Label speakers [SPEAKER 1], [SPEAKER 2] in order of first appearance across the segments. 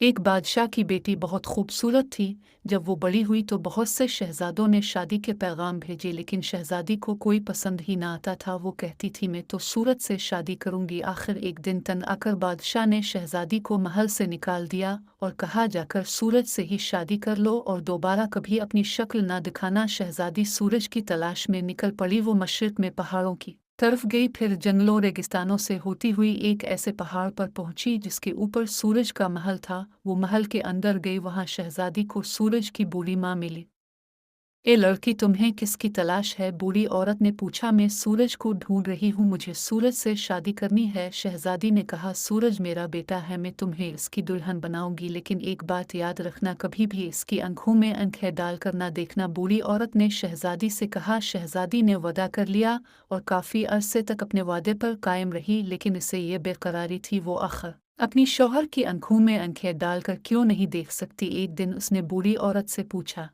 [SPEAKER 1] एक बादशाह की बेटी बहुत खूबसूरत थी। जब वो बड़ी हुई तो बहुत से शहजादों ने शादी के पैगाम भेजे, लेकिन शहजादी को कोई पसंद ही ना आता था। वो कहती थी, मैं तो सूरज से शादी करूंगी। आखिर एक दिन तन आकर बादशाह ने शहजादी को महल से निकाल दिया और कहा, जाकर सूरज से ही शादी कर लो और दोबारा कभी अपनी शक्ल ना दिखाना। शहजादी सूरज की तलाश में निकल पड़ी। वो मशरिक में पहाड़ों की तरफ गई, फिर जंगलों रेगिस्तानों से होती हुई एक ऐसे पहाड़ पर पहुंची जिसके ऊपर सूरज का महल था। वो महल के अंदर गई। वहां शहजादी को सूरज की बूढ़ी माँ मिली। ए लड़की, तुम्हें किसकी तलाश है? बूढ़ी औरत ने पूछा। मैं सूरज को ढूंढ रही हूँ, मुझे सूरज से शादी करनी है। शहजादी ने कहा, सूरज मेरा बेटा है, मैं तुम्हें इसकी दुल्हन बनाऊंगी, लेकिन एक बात याद रखना, कभी भी इसकी आंखों में आंखें डालकर ना देखना। बूढ़ी औरत ने शहजादी से कहा। शहजादी ने वादा कर लिया और काफ़ी अरसे तक अपने वादे पर कायम रही, लेकिन इसे ये बेकरारी थी, वो आखिर अपनी शौहर की आंखों में आंखें डालकर क्यों नहीं देख सकती। एक दिन उसने बूढ़ी औरत से पूछा,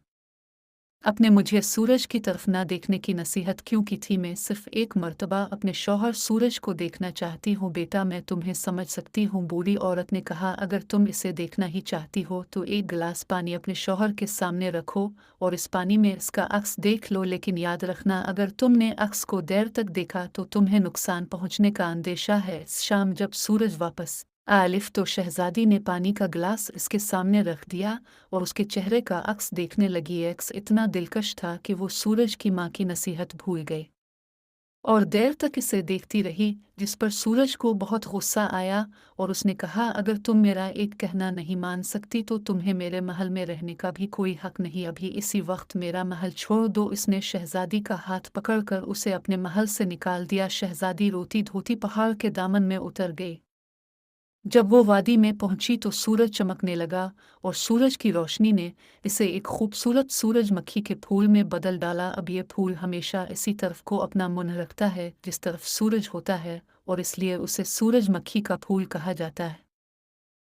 [SPEAKER 1] अपने मुझे सूरज की तरफ ना देखने की नसीहत क्यों की थी? मैं सिर्फ एक मर्तबा अपने शौहर सूरज को देखना चाहती हूँ बेटा, मैं तुम्हें समझ सकती हूँ। बूढ़ी औरत ने कहा, अगर तुम इसे देखना ही चाहती हो तो एक गिलास पानी अपने शौहर के सामने रखो और इस पानी में इसका अक्स देख लो, लेकिन याद रखना, अगर तुमने अक्स को देर तक देखा तो तुम्हें नुकसान पहुँचने का अंदेशा है। शाम जब सूरज वापस आलिफ तो शहजादी ने पानी का गिलास इसके सामने रख दिया और उसके चेहरे का अक्स देखने लगी। अक्स इतना दिलकश था कि वो सूरज की माँ की नसीहत भूल गई और देर तक इसे देखती रही, जिस पर सूरज को बहुत गुस्सा आया और उसने कहा, अगर तुम मेरा एक कहना नहीं मान सकती तो तुम्हें मेरे महल में रहने का भी कोई हक नहीं। अभी इसी वक्त मेरा महल छोड़ दो। इसने शहजादी का हाथ पकड़कर उसे अपने महल से निकाल दिया। शहजादी रोती धोती पहाड़ के दामन में उतर गई। जब वो वादी में पहुंची तो सूरज चमकने लगा और सूरज की रोशनी ने इसे एक खूबसूरत सूरजमुखी के फूल में बदल डाला। अब ये फूल हमेशा इसी तरफ को अपना मुंह रखता है जिस तरफ सूरज होता है, और इसलिए उसे सूरजमुखी का फूल कहा जाता है।